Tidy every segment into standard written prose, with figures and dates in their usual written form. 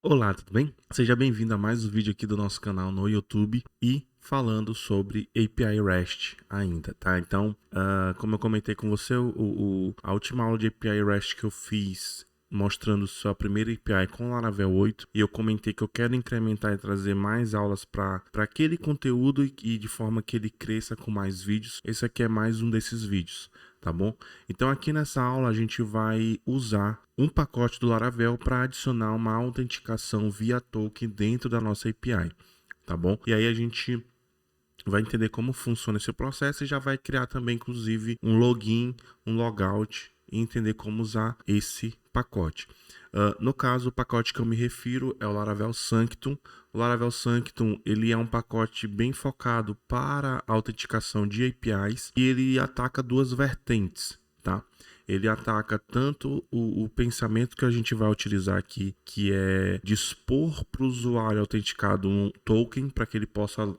Olá, tudo bem? Seja bem-vindo a mais um vídeo aqui do nosso canal no YouTube e falando sobre API REST ainda, tá? Então, como eu comentei com você, a última aula de API REST que eu fiz mostrando só a primeira API com Laravel 8 e eu comentei que eu quero incrementar e trazer mais aulas para aquele conteúdo e de forma que ele cresça com mais vídeos. Esse aqui é mais um desses vídeos, tá bom? Então aqui nessa aula a gente vai usar um pacote do Laravel para adicionar uma autenticação via token dentro da nossa API, tá bom? E aí a gente vai entender como funciona esse processo e já vai criar também, inclusive, um login, um logout e entender como usar esse pacote. No caso, o pacote que eu me refiro é o Laravel Sanctum. O Laravel Sanctum ele é um pacote bem focado para a autenticação de APIs e ele ataca duas vertentes, tá? Ele ataca tanto o pensamento que a gente vai utilizar aqui, que é dispor para o usuário autenticado um token para que ele possa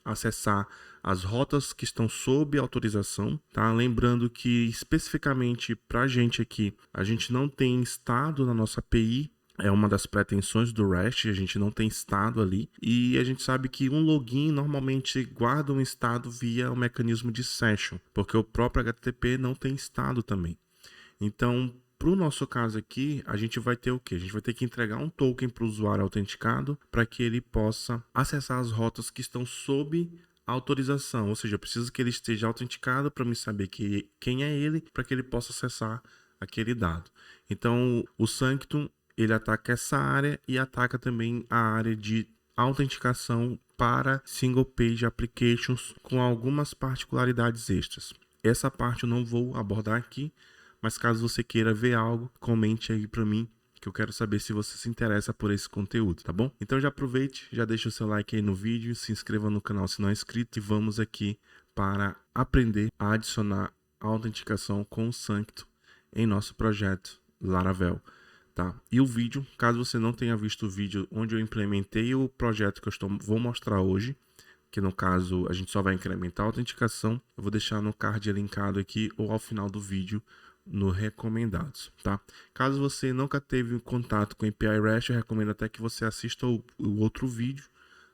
acessar as rotas que estão sob autorização, tá? Lembrando que especificamente para a gente aqui, a gente não tem estado na nossa API, é uma das pretensões do REST, a gente não tem estado ali, e a gente sabe que um login normalmente guarda um estado via o mecanismo de session, porque o próprio HTTP não tem estado também. Então, para o nosso caso aqui, a gente vai ter o quê? A gente vai ter que entregar um token para o usuário autenticado para que ele possa acessar as rotas que estão sob autorização. Ou seja, eu preciso que ele esteja autenticado para me saber quem é ele, para que ele possa acessar aquele dado. Então, o Sanctum, ele ataca essa área e ataca também a área de autenticação para single page applications com algumas particularidades extras. Essa parte eu não vou abordar aqui, mas caso você queira ver algo, comente aí pra mim, que eu quero saber se você se interessa por esse conteúdo, tá bom? Então já aproveite, já deixa o seu like aí no vídeo, se inscreva no canal se não é inscrito e vamos aqui para aprender a adicionar a autenticação com o Sanctum em nosso projeto Laravel, tá? E o vídeo, caso você não tenha visto o vídeo onde eu implementei o projeto que vou mostrar hoje, que no caso a gente só vai incrementar a autenticação, eu vou deixar no card linkado aqui ou ao final do vídeo no recomendados, tá? Caso você nunca teve contato com API REST, eu recomendo até que você assista o outro vídeo,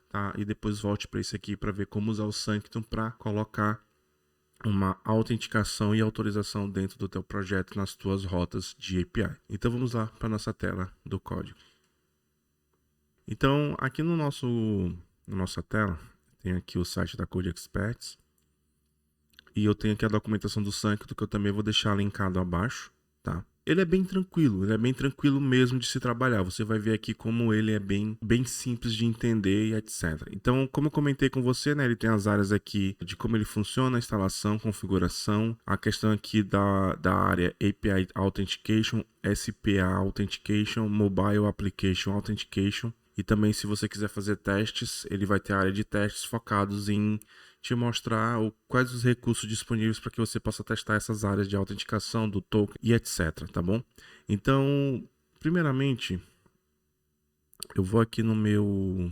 tá? E depois volte para esse aqui para ver como usar o Sanctum para colocar uma autenticação e autorização dentro do teu projeto nas tuas rotas de API. Então vamos lá para nossa tela do código. Então aqui na nossa tela tem aqui o site da Code Experts. E eu tenho aqui a documentação do Sanctum, que eu também vou deixar linkado abaixo, tá? Ele é bem tranquilo mesmo de se trabalhar. Você vai ver aqui como ele é bem simples de entender e etc. Então, como eu comentei com você, né, ele tem as áreas aqui de como ele funciona, instalação, configuração, a questão aqui da área API Authentication, SPA Authentication, Mobile Application Authentication. E também, se você quiser fazer testes, ele vai ter a área de testes focados em te mostrar quais os recursos disponíveis para que você possa testar essas áreas de autenticação do token e etc, tá bom? Então, primeiramente, eu vou aqui no meu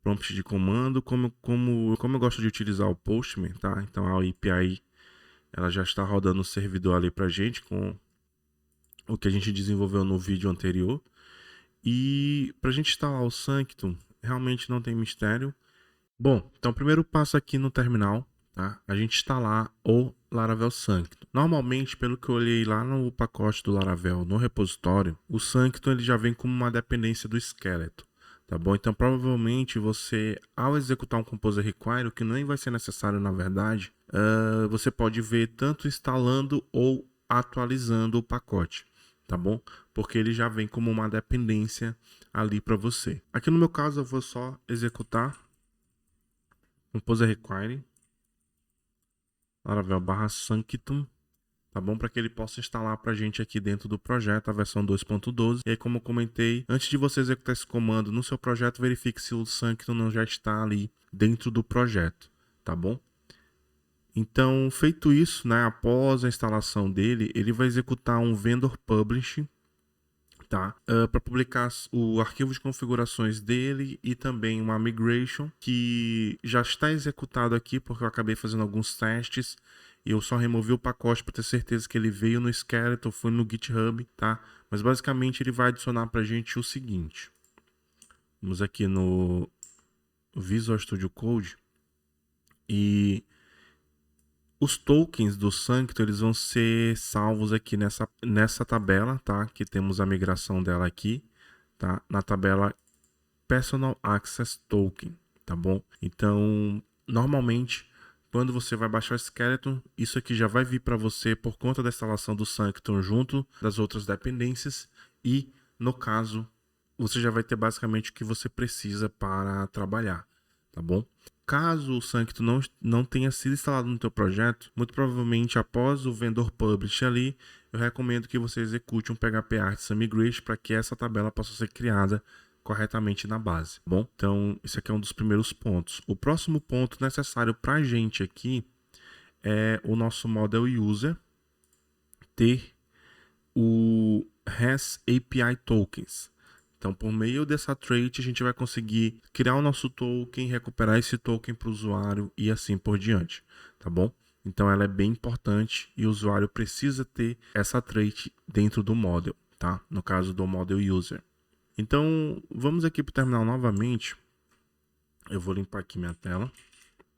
prompt de comando, como eu gosto de utilizar o Postman, tá? Então a API ela já está rodando o servidor ali pra gente com o que a gente desenvolveu no vídeo anterior. E para a gente instalar o Sanctum, realmente não tem mistério. Bom, então o primeiro passo aqui no terminal, tá? A gente instalar o Laravel Sanctum. Normalmente, pelo que eu olhei lá no pacote do Laravel, no repositório, o Sanctum ele já vem como uma dependência do Skeleton, tá bom? Então provavelmente você, ao executar um Composer Require, o que nem vai ser necessário na verdade, você pode ver tanto instalando ou atualizando o pacote, tá bom? Porque ele já vem como uma dependência ali para você. Aqui no meu caso eu vou só executar Composer Require Laravel /Sanctum, tá bom? Para que ele possa instalar para a gente aqui dentro do projeto a versão 2.12. E aí, como eu comentei, antes de você executar esse comando no seu projeto, verifique se o Sanctum não já está ali dentro do projeto, tá bom? Então, feito isso, né, após a instalação dele, ele vai executar um vendor publish, tá? Para publicar o arquivo de configurações dele e também uma migration que já está executado aqui porque eu acabei fazendo alguns testes e eu só removi o pacote para ter certeza que ele veio no Skeleton, foi no GitHub, tá? Mas basicamente ele vai adicionar para a gente o seguinte. Vamos aqui no Visual Studio Code e os tokens do Sanctum, eles vão ser salvos aqui nessa tabela, tá? Que temos a migração dela aqui, tá? Na tabela Personal Access Token, tá bom? Então, normalmente, quando você vai baixar o Skeleton, isso aqui já vai vir para você por conta da instalação do Sanctum junto das outras dependências e, no caso, você já vai ter basicamente o que você precisa para trabalhar, tá bom? Caso o Sanctum não tenha sido instalado no teu projeto, muito provavelmente após o vendor publish ali, eu recomendo que você execute um PHP Artisan Migrate para que essa tabela possa ser criada corretamente na base, bom? Então, esse aqui é um dos primeiros pontos. O próximo ponto necessário para a gente aqui é o nosso Model User ter o REST API Tokens. Então, por meio dessa trait, a gente vai conseguir criar o nosso token, recuperar esse token para o usuário e assim por diante, tá bom? Então, ela é bem importante e o usuário precisa ter essa trait dentro do model, tá? No caso do Model User. Então, vamos aqui para o terminal novamente. Eu vou limpar aqui minha tela.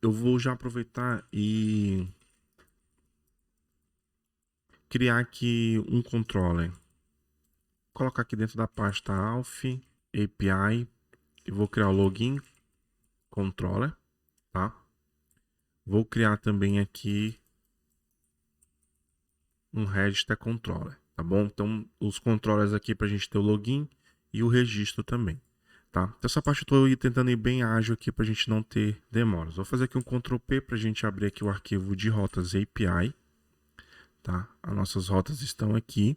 Eu vou já aproveitar e criar aqui um controller. Vou colocar aqui dentro da pasta Alf, API, e vou criar o login controller, tá? Vou criar também aqui um register controller, tá bom? Então, os controllers aqui para a gente ter o login e o registro também. Tá? Então, essa parte eu estou tentando ir bem ágil aqui para a gente não ter demoras. Vou fazer aqui um Ctrl P para a gente abrir aqui o arquivo de rotas API. Tá? As nossas rotas estão aqui.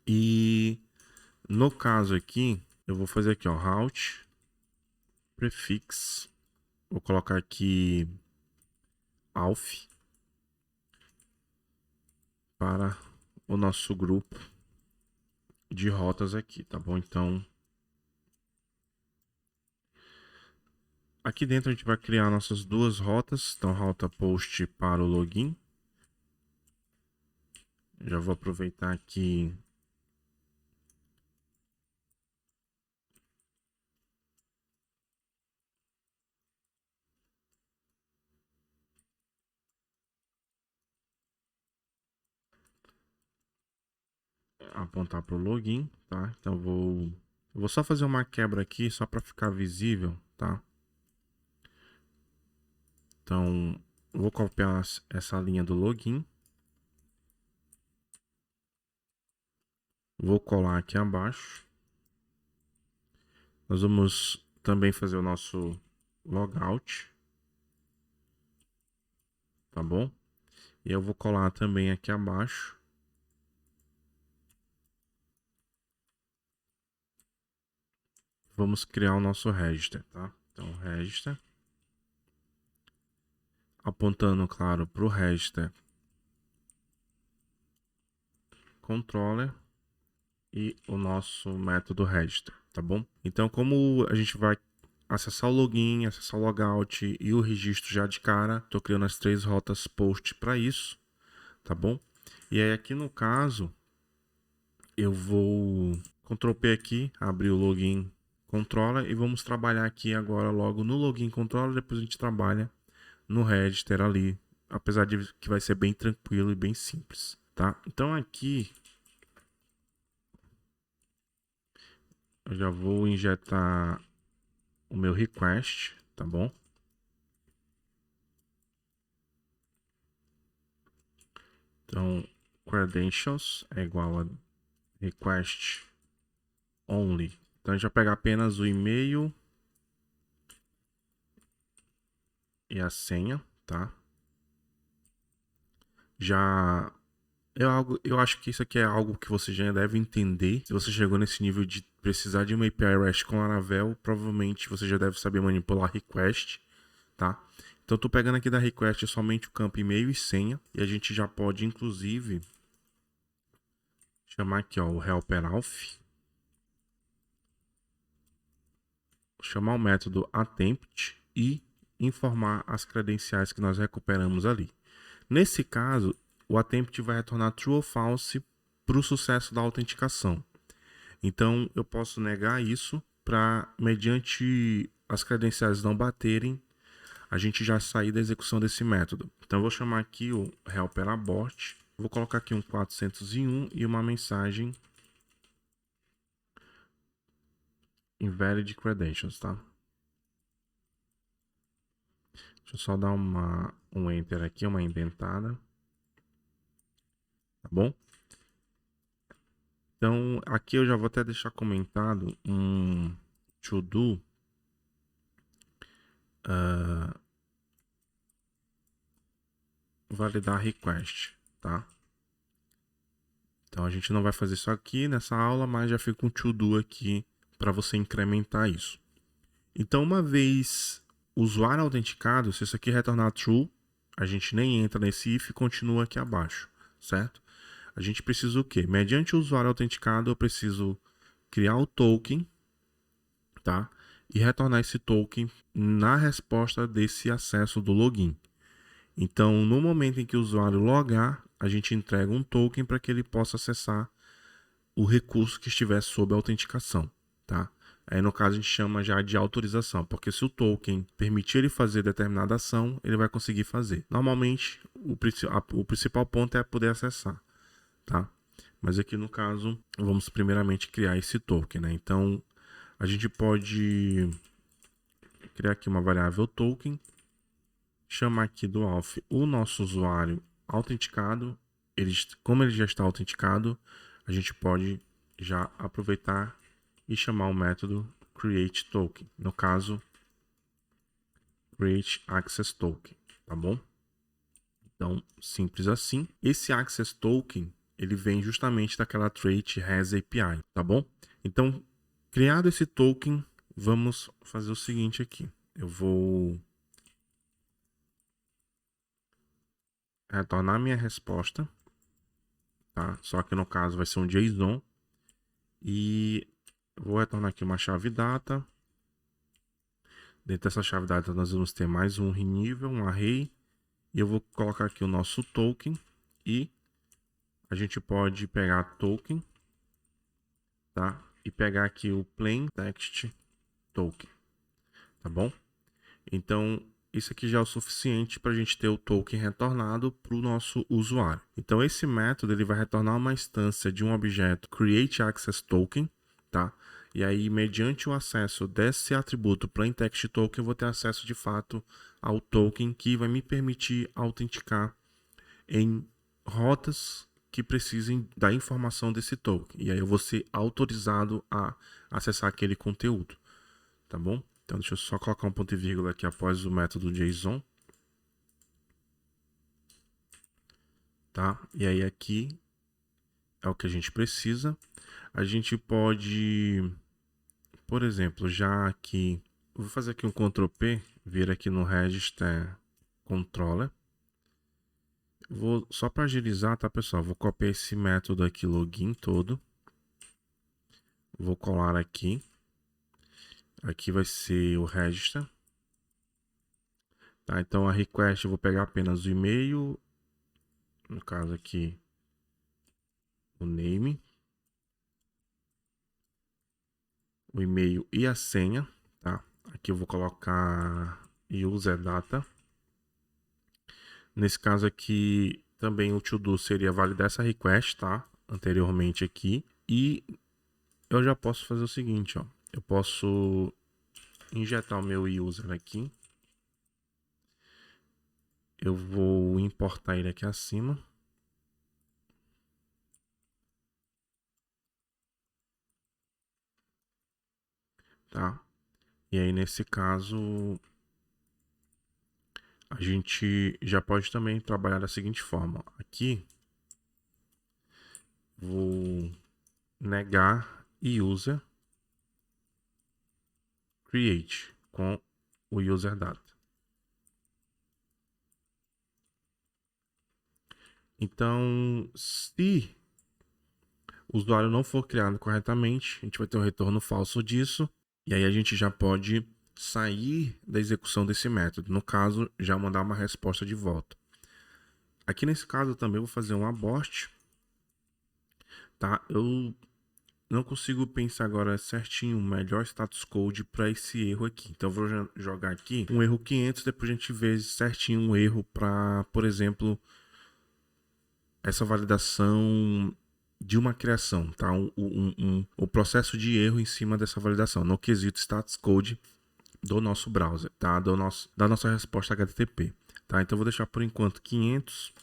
E no caso aqui, eu vou fazer aqui, ó, route, prefix. Vou colocar aqui alf para o nosso grupo de rotas aqui, tá bom? Então, aqui dentro a gente vai criar nossas duas rotas. Então, rota post para o login. Já vou aproveitar aqui apontar para o login, tá? Então eu vou só fazer uma quebra aqui só para ficar visível, tá? Então vou copiar essa linha do login, vou colar aqui abaixo. Nós vamos também fazer o nosso logout, tá bom? E eu vou colar também aqui abaixo. Vamos criar o nosso register, tá? Então register, apontando, claro, para o register controller e o nosso método register, tá bom? Então, como a gente vai acessar o login, acessar o logout e o registro já de cara, estou criando as 3 rotas post para isso, tá bom? E aí aqui no caso, eu vou Ctrl P aqui, abrir o login controller e vamos trabalhar aqui agora logo no login controller, depois a gente trabalha no register ali, apesar de que vai ser bem tranquilo e bem simples, tá? Então aqui eu já vou injetar o meu request, tá bom? Então, credentials é igual a request only. Então, a gente vai pegar apenas o e-mail e a senha, tá? Já eu acho que isso aqui é algo que você já deve entender. Se você chegou nesse nível de precisar de uma API REST com Laravel, provavelmente você já deve saber manipular request, tá? Então, tô pegando aqui da request somente o campo e-mail e senha, e a gente já pode, inclusive, chamar aqui, ó, o helper auth, chamar o método attempt e informar as credenciais que nós recuperamos ali. Nesse caso, o attempt vai retornar true ou false para o sucesso da autenticação. Então, eu posso negar isso para, mediante as credenciais não baterem, a gente já sair da execução desse método. Então, eu vou chamar aqui o helper abort, vou colocar aqui um 401 e uma mensagem invalid credentials, tá? Deixa eu só dar um enter aqui, uma indentada. Tá bom? Então, aqui eu já vou até deixar comentado um to-do validar request, tá? Então, a gente não vai fazer isso aqui nessa aula, mas já fica um to-do aqui para você incrementar isso. Então, uma vez o usuário autenticado, se isso aqui retornar true, a gente nem entra nesse if e continua aqui abaixo, certo? A gente precisa o quê? Mediante o usuário autenticado, eu preciso criar o token, tá? E retornar esse token na resposta desse acesso do login. Então, no momento em que o usuário logar, a gente entrega um token para que ele possa acessar o recurso que estiver sob a autenticação, tá? Aí, no caso, a gente chama já de autorização, porque se o token permitir ele fazer determinada ação, ele vai conseguir fazer. Normalmente, o principal ponto é poder acessar, tá? Mas aqui, no caso, vamos primeiramente criar esse token, né? Então, a gente pode criar aqui uma variável token, chamar aqui do auth o nosso usuário autenticado. Como ele já está autenticado, a gente pode já aproveitar e chamar o método create token, no caso create access token, tá bom? Então, simples assim. Esse access token, ele vem justamente daquela trait has API, tá bom? Então, criado esse token, vamos fazer o seguinte aqui. Eu vou retornar minha resposta, tá? Só que no caso vai ser um JSON. E vou retornar aqui uma chave data. Dentro dessa chave data nós vamos ter mais um renível, um array. E eu vou colocar aqui o nosso token. E a gente pode pegar token, tá? E pegar aqui o plain text token, tá bom? Então, isso aqui já é o suficiente para a gente ter o token retornado para o nosso usuário. Então, esse método ele vai retornar uma instância de um objeto createAccessToken, tá? E aí, mediante o acesso desse atributo plainTextToken, eu vou ter acesso de fato ao token que vai me permitir autenticar em rotas que precisem da informação desse token. E aí eu vou ser autorizado a acessar aquele conteúdo, tá bom? Então, deixa eu só colocar um ponto e vírgula aqui após o método JSON. Tá? E aí aqui é o que a gente precisa. A gente pode, por exemplo, já aqui, vou fazer aqui um Ctrl P, vir aqui no register controller. Vou só para agilizar, tá, pessoal? Vou copiar esse método aqui login todo. Vou colar aqui. Aqui vai ser o register. Tá, então a request eu vou pegar apenas o e-mail, no caso aqui o name, o e-mail e a senha, tá? Aqui eu vou colocar user data. Nesse caso aqui também o to-do seria validar essa request, tá? Anteriormente aqui. E eu já posso fazer o seguinte, ó. Eu posso injetar o meu user aqui. Eu vou importar ele aqui acima. Tá? E aí nesse caso a gente já pode também trabalhar da seguinte forma. Aqui vou negar user create com o user data. Então, se o usuário não for criado corretamente, a gente vai ter um retorno falso disso, e aí a gente já pode sair da execução desse método. No caso, já mandar uma resposta de volta. Aqui nesse caso eu também vou fazer um abort, tá? Eu não consigo pensar agora certinho o melhor status code para esse erro aqui. Então eu vou jogar aqui um erro 500, depois a gente vê certinho um erro para, por exemplo, essa validação de uma criação, tá? O processo de erro em cima dessa validação, no quesito status code do nosso browser, tá? Da nossa resposta HTTP, tá? Então eu vou deixar por enquanto 500.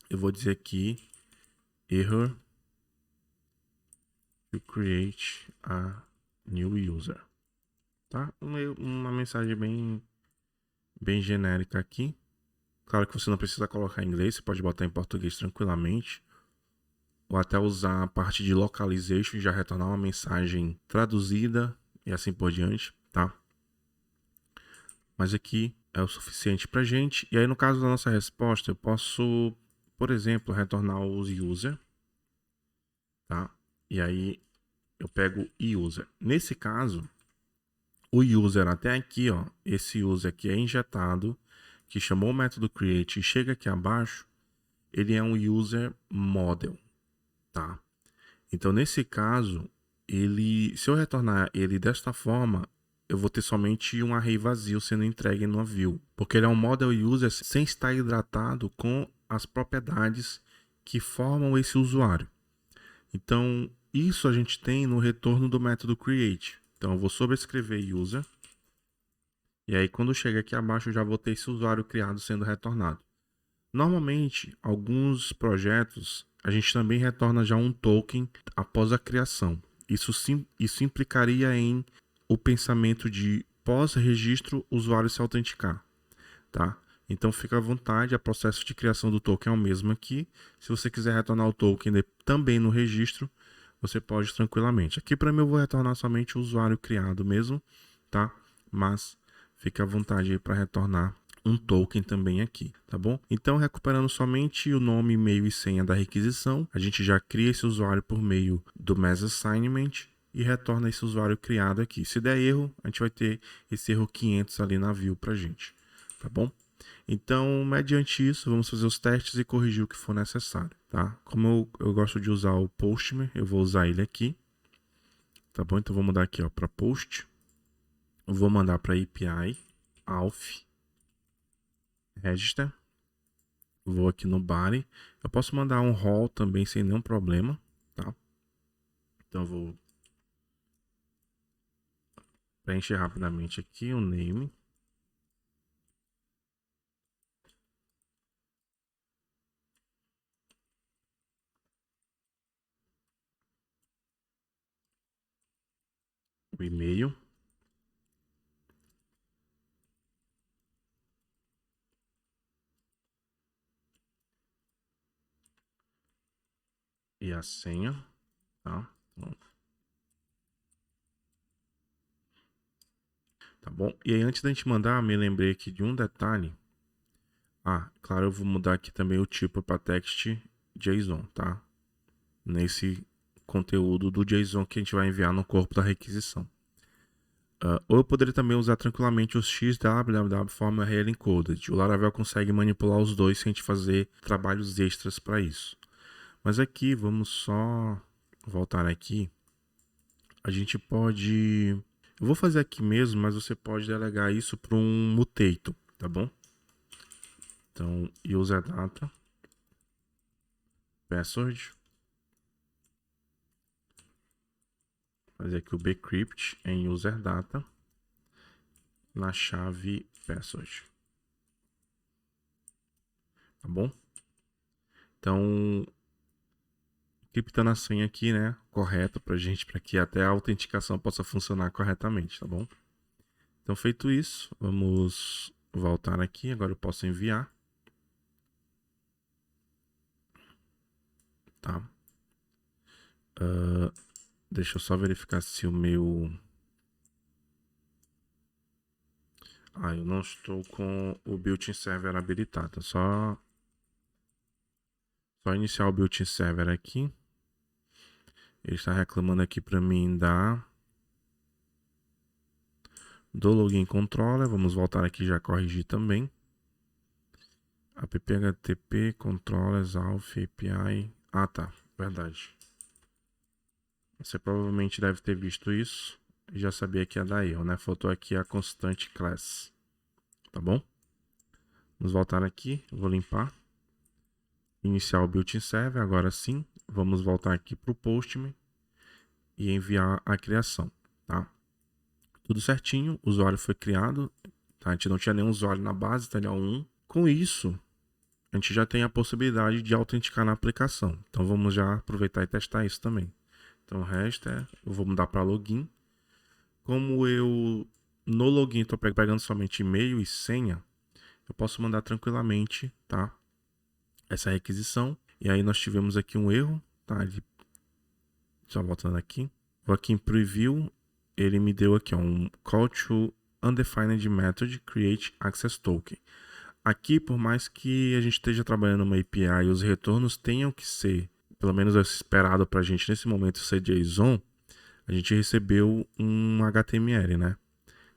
Eu vou dizer aqui error to create a new user, tá? Uma mensagem bem genérica aqui. Claro que você não precisa colocar em inglês, você pode botar em português tranquilamente, ou até usar a parte de localization e já retornar uma mensagem traduzida e assim por diante, tá? Mas aqui é o suficiente pra gente. E aí no caso da nossa resposta, eu posso, por exemplo, retornar os user, tá? E aí eu pego user. Nesse caso, o user até aqui, ó, esse user aqui é injetado, que chamou o método create e chega aqui abaixo, ele é um user model, tá? Então nesse caso, se eu retornar ele desta forma, eu vou ter somente um array vazio sendo entregue no view, porque ele é um model user sem estar hidratado com as propriedades que formam esse usuário. Então isso a gente tem no retorno do método create. Então eu vou sobrescrever user. E aí quando chega aqui abaixo eu já vou ter esse usuário criado sendo retornado. Normalmente, alguns projetos, a gente também retorna já um token após a criação. Isso implicaria em o pensamento de pós-registro usuário se autenticar, tá? Então fica à vontade, o processo de criação do token é o mesmo aqui. Se você quiser retornar o token também no registro, você pode tranquilamente. Aqui para mim eu vou retornar somente o usuário criado mesmo, tá? Mas fica à vontade aí para retornar um token também aqui, tá bom? Então, recuperando somente o nome, e-mail e senha da requisição, a gente já cria esse usuário por meio do mass assignment e retorna esse usuário criado aqui. Se der erro, a gente vai ter esse erro 500 ali na view pra gente, tá bom? Então, mediante isso, vamos fazer os testes e corrigir o que for necessário, tá? Como eu gosto de usar o Postman, eu vou usar ele aqui, tá bom? Então, vou mudar aqui, ó, para Post. Eu vou mandar para API, auth, register. Vou aqui no body. Eu posso mandar um rol também sem nenhum problema, tá? Então, eu vou preencher rapidamente aqui o name. O e-mail. E a senha, tá? Tá bom? E aí, antes da gente mandar, me lembrei aqui de um detalhe. Ah, claro, eu vou mudar aqui também o tipo para text JSON, tá? Nesse conteúdo do JSON que a gente vai enviar no corpo da requisição. Ou eu poderia também usar tranquilamente os XWWW Formula Array Encoded. O Laravel consegue manipular os dois sem a gente fazer trabalhos extras para isso. Mas aqui, vamos só voltar aqui. A gente pode... Eu vou fazer aqui mesmo, mas você pode delegar isso para um mutator, tá bom? Então, user data, password. Fazer aqui o bcrypt em user data na chave password. Tá bom? Então, criptando a senha aqui, né, correta pra gente, para que até a autenticação possa funcionar corretamente, tá bom? Então, feito isso, vamos voltar aqui. Agora eu posso enviar. Tá? Deixa eu só verificar se o meu... eu não estou com o built-in server habilitado. Só iniciar o built-in server aqui. Ele está reclamando aqui para mim do login controller. Vamos voltar aqui e já corrigir também. app-http controllers auth API. Ah, tá, verdade. Você provavelmente deve ter visto isso e já sabia que ia dar erro, né? Faltou aqui a constante class, tá bom? Vamos voltar aqui, vou limpar. Iniciar o built-in server, agora sim. Vamos voltar aqui para o Postman e enviar a criação, tá? Tudo certinho, o usuário foi criado, tá? A gente não tinha nenhum usuário na base, tá? Ele é 1. Com isso, a gente já tem a possibilidade de autenticar na aplicação. Então vamos já aproveitar e testar isso também. Então o resto eu vou mudar para login. Como eu no login estou pegando somente e-mail e senha, eu posso mandar tranquilamente, tá? Essa requisição. E aí nós tivemos aqui um erro, tá? Só voltando aqui. Vou aqui em preview, ele me deu aqui um call to undefined method create access token. Aqui, por mais que a gente esteja trabalhando numa API e os retornos tenham que ser, pelo menos esperado para a gente nesse momento ser JSON, a gente recebeu um HTML, né?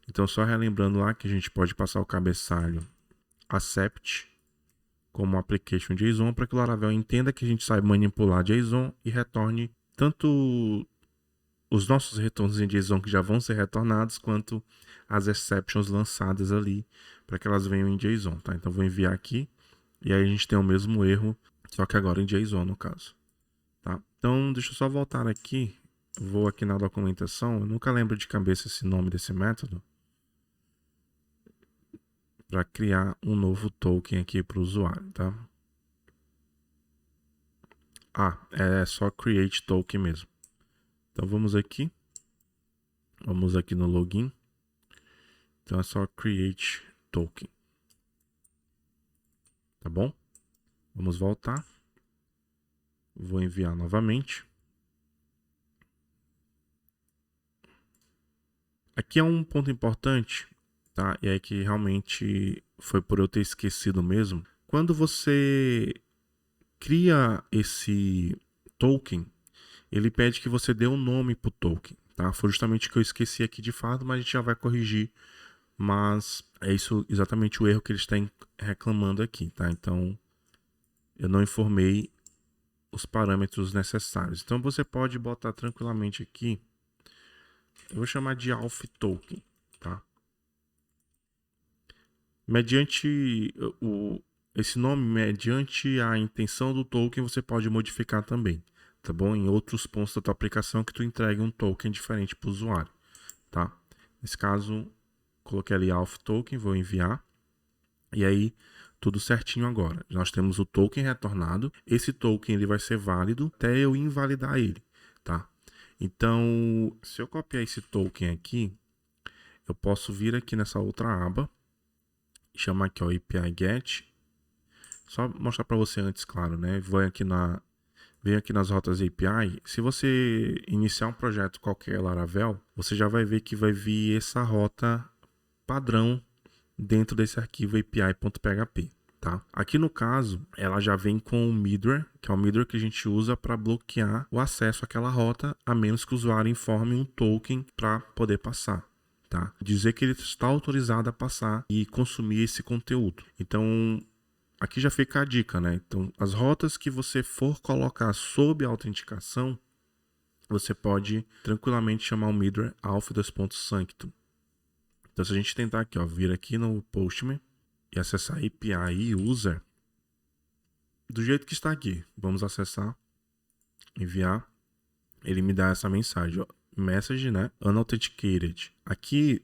Então, só relembrando lá que a gente pode passar o cabeçalho accept como application JSON para que o Laravel entenda que a gente sabe manipular JSON e retorne tanto os nossos retornos em JSON que já vão ser retornados, quanto as exceptions lançadas ali para que elas venham em JSON, tá? Então vou enviar aqui e aí a gente tem o mesmo erro, só que agora em JSON no caso, tá? Então deixa eu só voltar aqui, vou aqui na documentação, eu nunca lembro de cabeça esse nome desse método, para criar um novo token aqui para o usuário, tá? Ah, é só create token mesmo. Então vamos aqui no login. Então é só create token. Tá bom? Vamos voltar. Vou enviar novamente. Aqui é um ponto importante, tá? E é que realmente foi por eu ter esquecido mesmo. Quando você cria esse token, ele pede que você dê um nome pro token, tá? Foi justamente o que eu esqueci aqui de fato, mas a gente já vai corrigir. Mas é isso exatamente o erro que eles estão reclamando aqui, tá? Então, eu não informei os parâmetros necessários. Então, você pode botar tranquilamente aqui, eu vou chamar de auth token, tá? Mediante esse nome, mediante a intenção do token, você pode modificar também, tá bom? Em outros pontos da tua aplicação que tu entregue um token diferente para o usuário, tá? Nesse caso, coloquei ali auth token, vou enviar. E aí, tudo certinho agora. Nós temos o token retornado. Esse token ele vai ser válido até eu invalidar ele, tá? Então, se eu copiar esse token aqui, eu posso vir aqui nessa outra aba, chamar aqui ó, API Get. Só mostrar para você antes, claro, né? Vem aqui nas rotas API. Se você iniciar um projeto qualquer Laravel, você já vai ver que vai vir essa rota padrão dentro desse arquivo api.php, tá? Aqui no caso, ela já vem com o middleware, que é o middleware que a gente usa para bloquear o acesso àquela rota, a menos que o usuário informe um token para poder passar, tá? Dizer que ele está autorizado a passar e consumir esse conteúdo. Então, aqui já fica a dica, né? Então, as rotas que você for colocar sob a autenticação, você pode tranquilamente chamar o middleware auth2.sanctum. Então, se a gente tentar aqui, ó, vir aqui no Postman e acessar API User, do jeito que está aqui, vamos acessar, enviar, ele me dá essa mensagem, ó, message, né, unauthenticated. Aqui,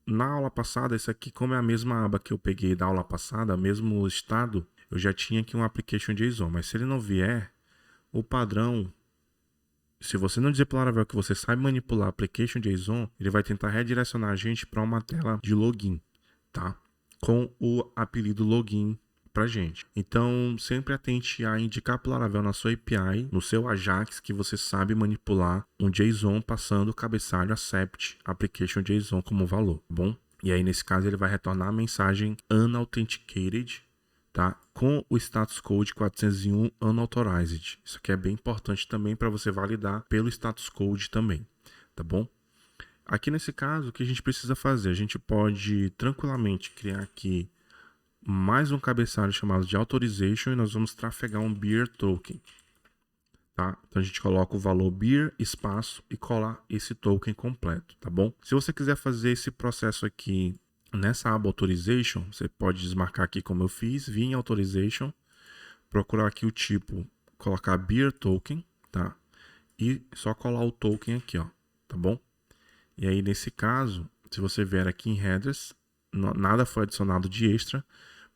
na aula passada, esse aqui, como é a mesma aba que eu peguei da aula passada, mesmo estado, eu já tinha aqui um application JSON, mas se ele não vier, o padrão, se você não dizer para o Laravel que você sabe manipular application JSON, ele vai tentar redirecionar a gente para uma tela de login, tá? Com o apelido login pra gente. Então, sempre atente a indicar para o Laravel na sua API, no seu Ajax, que você sabe manipular um JSON passando o cabeçalho accept application JSON como valor, tá bom? E aí, nesse caso, ele vai retornar a mensagem unauthenticated, tá? Com o status code 401 unauthorized. Isso aqui é bem importante também para você validar pelo status code também, tá bom? Aqui nesse caso, o que a gente precisa fazer? A gente pode tranquilamente criar aqui mais um cabeçalho chamado de authorization e nós vamos trafegar um beer token. Tá? Então a gente coloca o valor beer, espaço e colar esse token completo, tá bom? Se você quiser fazer esse processo aqui nessa aba authorization, você pode desmarcar aqui como eu fiz, vir em authorization, procurar aqui o tipo, colocar beer token, tá? E só colar o token aqui, ó, tá bom? E aí nesse caso, se você vier aqui em headers, nada foi adicionado de extra,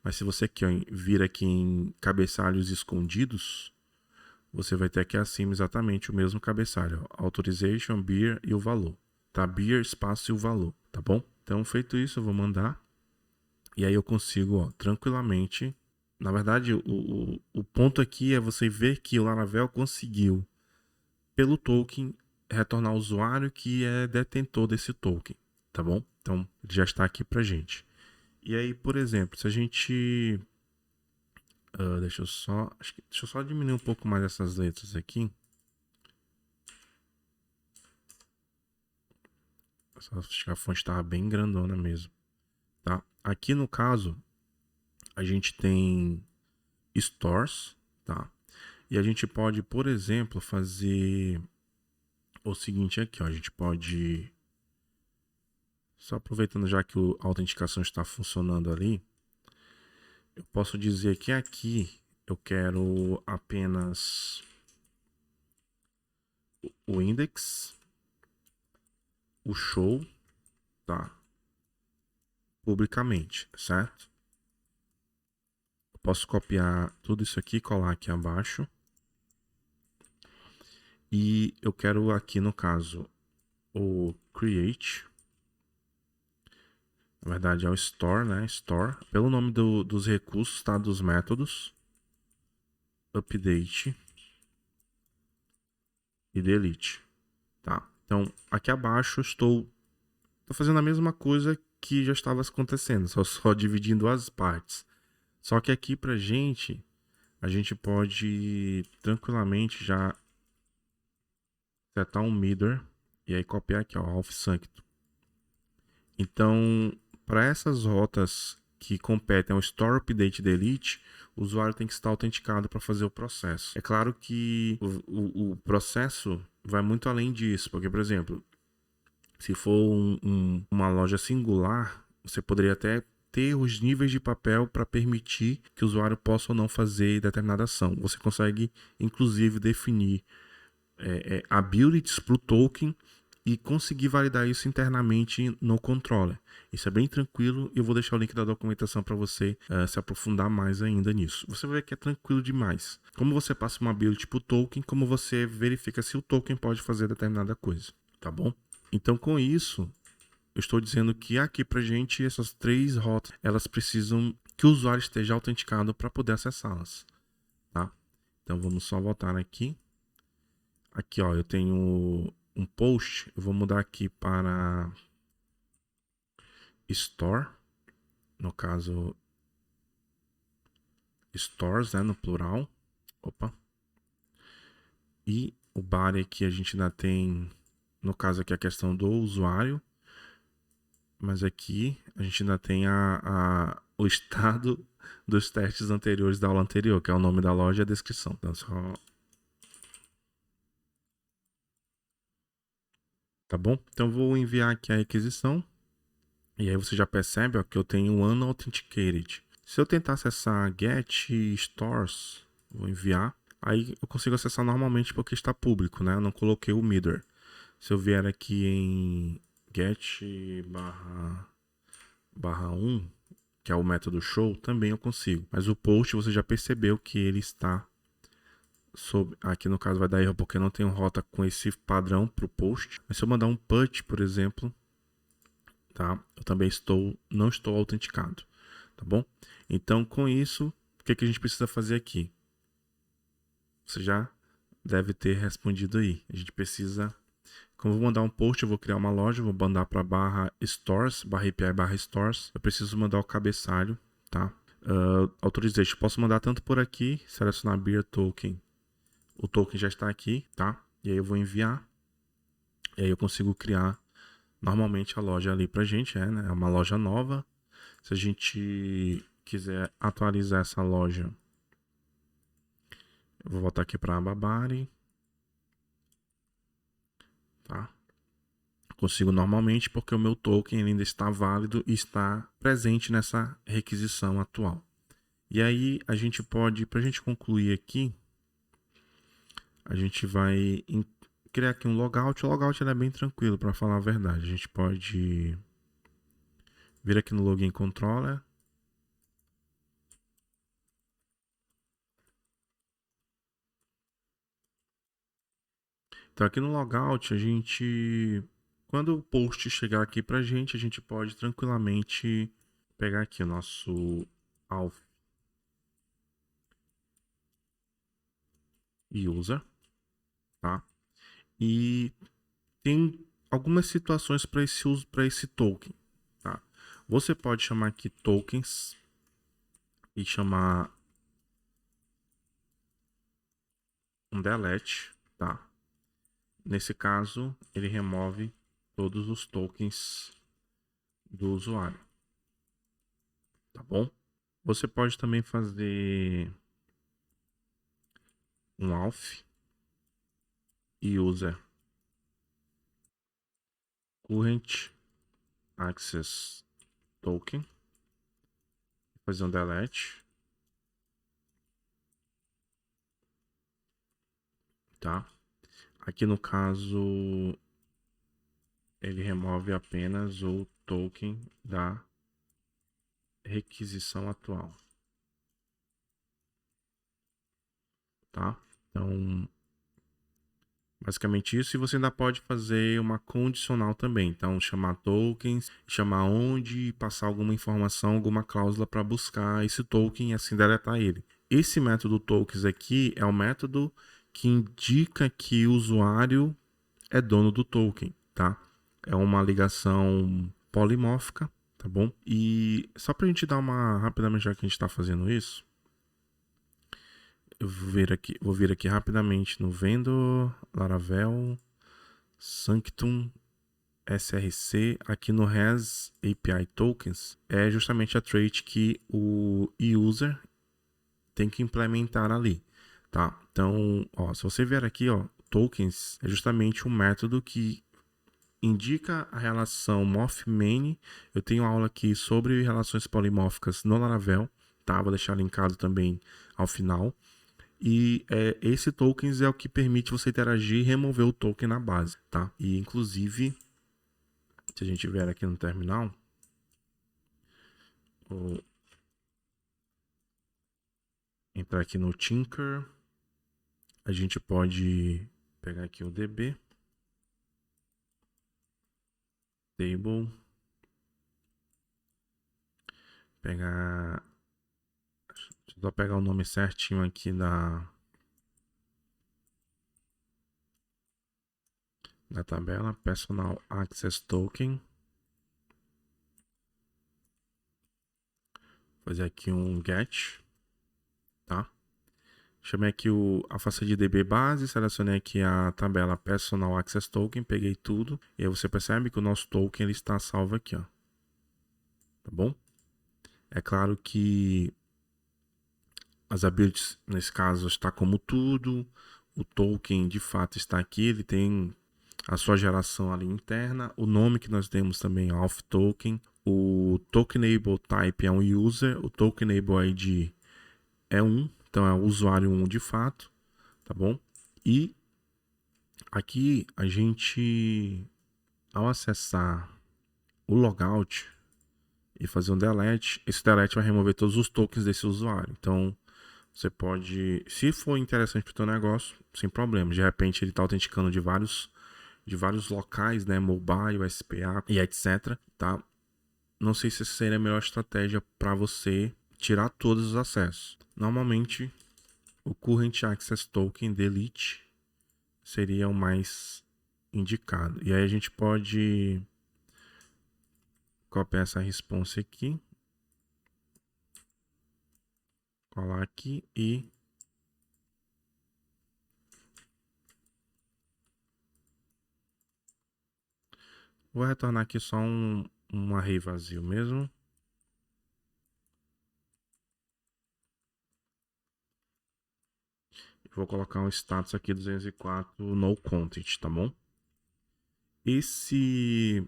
mas se você aqui, ó, vir aqui em cabeçalhos escondidos, você vai ter aqui acima exatamente o mesmo cabeçalho, ó, authorization, beer e o valor, tá? Beer, espaço e o valor, tá bom? Então, feito isso, eu vou mandar, e aí eu consigo, ó, tranquilamente, na verdade, o ponto aqui é você ver que o Laravel conseguiu, pelo token, retornar ao usuário que é detentor desse token, tá bom? Então, ele já está aqui pra gente. E aí, por exemplo, se a gente... deixa eu só diminuir um pouco mais essas letras aqui. Acho que a fonte estava bem grandona mesmo, tá? Aqui no caso, a gente tem stores, tá? E a gente pode, por exemplo, fazer o seguinte aqui, ó. A gente pode, só aproveitando já que a autenticação está funcionando ali, eu posso dizer que aqui eu quero apenas o index, o show, tá? Publicamente, certo? Eu posso copiar tudo isso aqui e colar aqui abaixo. E eu quero aqui, no caso, o create. Na verdade é o store, né? Store. Pelo nome dos recursos, tá? Dos métodos. Update. E delete. Tá? Então, aqui abaixo estou fazendo a mesma coisa que já estava acontecendo. Só dividindo as partes. Só que aqui pra gente, a gente pode tranquilamente já setar um middle. E aí copiar aqui, ó, Alpha Sanctum. Então, para essas rotas que competem ao Store, Update e Delete, o usuário tem que estar autenticado para fazer o processo. É claro que o processo vai muito além disso, porque, por exemplo, se for uma loja singular, você poderia até ter os níveis de papel para permitir que o usuário possa ou não fazer determinada ação. Você consegue, inclusive, definir abilities para o token e conseguir validar isso internamente no controller. Isso é bem tranquilo e eu vou deixar o link da documentação para você se aprofundar mais ainda nisso. Você vai ver que é tranquilo demais. Como você passa uma ability para o token, como você verifica se o token pode fazer determinada coisa, tá bom? Então com isso, eu estou dizendo que aqui pra gente essas três rotas, elas precisam que o usuário esteja autenticado para poder acessá-las, tá? Então vamos só voltar aqui. Aqui, ó, eu tenho um post, eu vou mudar aqui para store, no caso stores, né, no plural. Opa. E o body aqui a gente ainda tem, no caso aqui a questão do usuário, mas aqui a gente ainda tem o estado dos testes anteriores da aula anterior, que é o nome da loja e a descrição. Então só... Tá bom? Então vou enviar aqui a requisição. E aí você já percebe, ó, que eu tenho unauthenticated. Se eu tentar acessar get stores, vou enviar, aí eu consigo acessar normalmente porque está público, né? Eu não coloquei o middle. Se eu vier aqui em get barra 1, que é o método show, também eu consigo. Mas o post você já percebeu que ele está aqui no caso vai dar erro porque não tem rota com esse padrão para o post. Mas se eu mandar um put, por exemplo, tá? Eu também não estou autenticado, tá bom? Então, com isso, o que a gente precisa fazer aqui? Você já deve ter respondido aí. A gente precisa, como eu vou mandar um post, eu vou criar uma loja, vou mandar para barra stores, barra API, barra stores. Eu preciso mandar o cabeçalho, tá? Authorization, posso mandar tanto por aqui, selecionar beer token. O token já está aqui, tá? E aí eu vou enviar. E aí eu consigo criar normalmente a loja ali pra gente, né? É uma loja nova. Se a gente quiser atualizar essa loja, eu vou voltar aqui para a aba Body, tá? Consigo normalmente porque o meu token ainda está válido e está presente nessa requisição atual. E aí a gente pode, para a gente concluir aqui, a gente vai criar aqui um logout. O logout é bem tranquilo, para falar a verdade. A gente pode vir aqui no Login Controller. Então aqui no logout a gente, quando o post chegar aqui pra gente, a gente pode tranquilamente pegar aqui o nosso auth user, tá? E tem algumas situações para esse uso, para esse token, tá? Você pode chamar aqui tokens e chamar um delete, tá? Nesse caso, ele remove todos os tokens do usuário, tá bom? Você pode também fazer um auth user current access token, fazer um delete, tá? Aqui no caso ele remove apenas o token da requisição atual, tá? Então, basicamente isso. E você ainda pode fazer uma condicional também. Então, chamar tokens, chamar onde, passar alguma informação, alguma cláusula para buscar esse token e assim deletar ele. Esse método tokens aqui é o método que indica que o usuário é dono do token, tá? É uma ligação polimórfica, tá bom? E só pra gente dar uma, rapidamente, já que a gente tá fazendo isso, eu vou vir aqui rapidamente no Vendor, Laravel, Sanctum, SRC, aqui no Has API Tokens, é justamente a trait que o user tem que implementar ali, tá? Então, ó, se você vier aqui, ó, tokens é justamente um método que indica a relação morph-main. Eu tenho aula aqui sobre relações polimórficas no Laravel, tá? Vou deixar linkado também ao final. E esse tokens é o que permite você interagir e remover o token na base, tá? E inclusive, se a gente vier aqui no terminal, vou entrar aqui no Tinker, a gente pode pegar aqui o DB, table, pegar, deixa eu só pegar o nome certinho aqui da tabela, Personal Access Token. Fazer aqui um get, tá? Chamei aqui a facete DB base, selecionei aqui a tabela Personal Access Token, peguei tudo. E aí você percebe que o nosso token ele está salvo aqui, ó. Tá bom? É claro que as abilities, nesse caso, está como tudo. O token, de fato, está aqui. Ele tem a sua geração ali interna. O nome que nós temos também é auth token. O tokenable type é um user. O tokenable ID é 1. Então é o usuário 1 de fato. Tá bom? E aqui a gente, ao acessar o logout e fazer um delete, esse delete vai remover todos os tokens desse usuário. Então, você pode, se for interessante para o teu negócio, sem problema. De repente ele está autenticando de vários locais, né, mobile, SPA e etc, tá? Não sei se essa seria a melhor estratégia para você tirar todos os acessos. Normalmente, o Current Access Token Delete seria o mais indicado. E aí a gente pode copiar essa response aqui, colar aqui e vou retornar aqui só um array vazio mesmo. Vou colocar um status aqui 204 no content, tá bom? Esse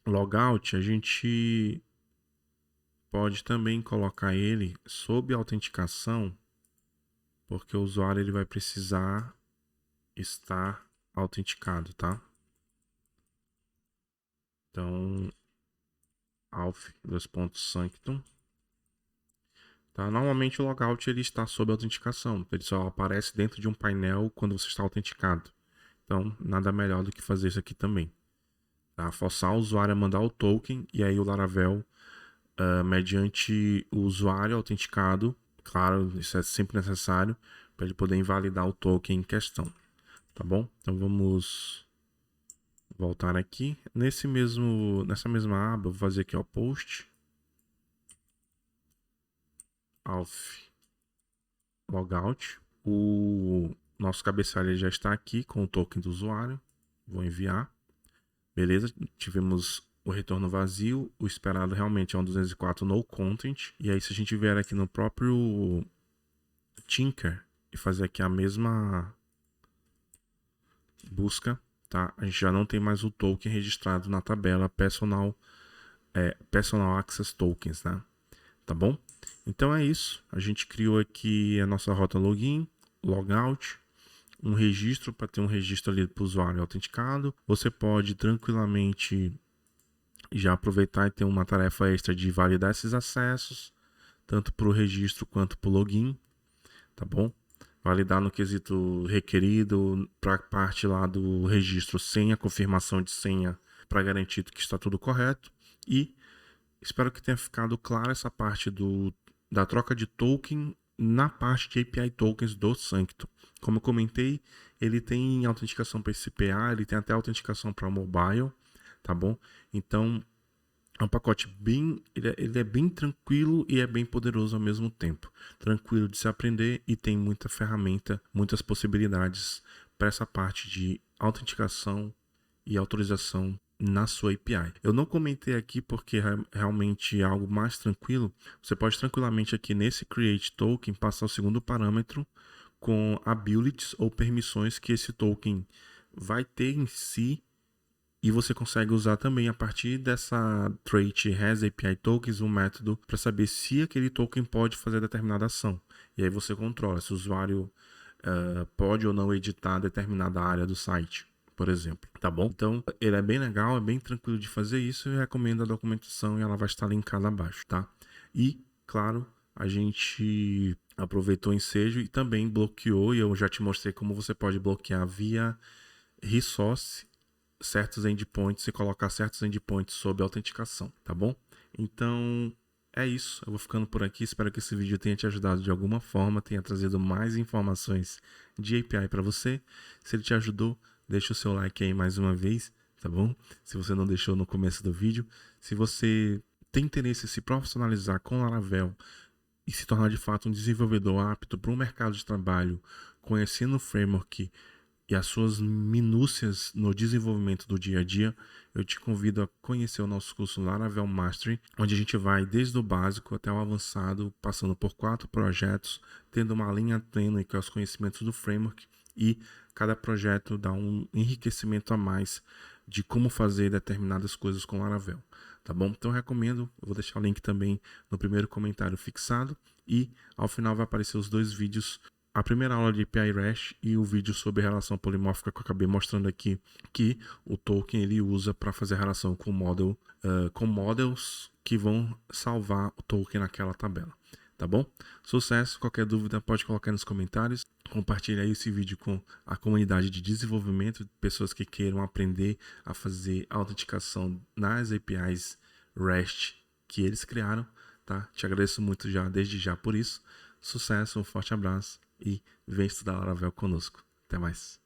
logout a gente pode também colocar ele sob autenticação, porque o usuário ele vai precisar estar autenticado, tá? Então, auth2.sanctum. Tá? Normalmente o logout ele está sob autenticação, ele só aparece dentro de um painel quando você está autenticado. Então, nada melhor do que fazer isso aqui também. Tá? Forçar o usuário a mandar o token e aí o Laravel, mediante o usuário autenticado, claro, isso é sempre necessário, para ele poder invalidar o token em questão. Tá bom? Então vamos voltar aqui. Nessa mesma aba, eu vou fazer aqui o post. Auth logout. O nosso cabeçalho já está aqui com o token do usuário. Vou enviar. Beleza? Tivemos o retorno vazio. O esperado realmente é um 204 no content. E aí se a gente vier aqui no próprio Tinker e fazer aqui a mesma busca, tá? A gente já não tem mais o token registrado na tabela Personal Access Tokens, né? Tá bom? Então é isso. A gente criou aqui a nossa rota login, logout, um registro para ter um registro ali para o usuário autenticado. Você pode tranquilamente já aproveitar e ter uma tarefa extra de validar esses acessos, tanto para o registro quanto para o login, tá bom? Validar no quesito requerido para a parte lá do registro senha, confirmação de senha para garantir que está tudo correto. E espero que tenha ficado clara essa parte da troca de token na parte de API Tokens do Sanctum. Como eu comentei, ele tem autenticação para esse PA, ele tem até autenticação para mobile, tá bom? Então, é um pacote ele é bem tranquilo e é bem poderoso ao mesmo tempo. Tranquilo de se aprender e tem muita ferramenta, muitas possibilidades para essa parte de autenticação e autorização na sua API. Eu não comentei aqui porque realmente é algo mais tranquilo. Você pode tranquilamente aqui nesse Create Token passar o segundo parâmetro com abilities ou permissões que esse token vai ter em si. E você consegue usar também a partir dessa trait hasAPI-tokens um método para saber se aquele token pode fazer determinada ação. E aí você controla se o usuário pode ou não editar determinada área do site, por exemplo. Tá bom? Então ele é bem legal, é bem tranquilo de fazer isso. Eu recomendo a documentação e ela vai estar linkada abaixo, tá? E, claro, a gente aproveitou o ensejo e também bloqueou. E eu já te mostrei como você pode bloquear via resource certos endpoints e colocar certos endpoints sob autenticação, tá bom? Então é isso, eu vou ficando por aqui, espero que esse vídeo tenha te ajudado de alguma forma, tenha trazido mais informações de API para você. Se ele te ajudou, deixa o seu like aí mais uma vez, tá bom? Se você não deixou no começo do vídeo, se você tem interesse em se profissionalizar com Laravel e se tornar de fato um desenvolvedor apto para o mercado de trabalho, conhecendo o framework e as suas minúcias no desenvolvimento do dia a dia, eu te convido a conhecer o nosso curso Laravel Mastery, onde a gente vai desde o básico até o avançado, passando por 4 projetos, tendo uma linha tênue com os conhecimentos do framework, e cada projeto dá um enriquecimento a mais de como fazer determinadas coisas com Laravel, tá bom? Então eu recomendo, eu vou deixar o link também no primeiro comentário fixado, e ao final vai aparecer os 2 vídeos, a primeira aula de API REST e o vídeo sobre relação polimórfica que eu acabei mostrando aqui, que o token ele usa para fazer a relação com models que vão salvar o token naquela tabela. Tá bom? Sucesso! Qualquer dúvida pode colocar nos comentários. Compartilhe aí esse vídeo com a comunidade de desenvolvimento, pessoas que queiram aprender a fazer autenticação nas APIs REST que eles criaram. Tá? Te agradeço muito desde já por isso. Sucesso, um forte abraço e vem estudar Laravel conosco. Até mais.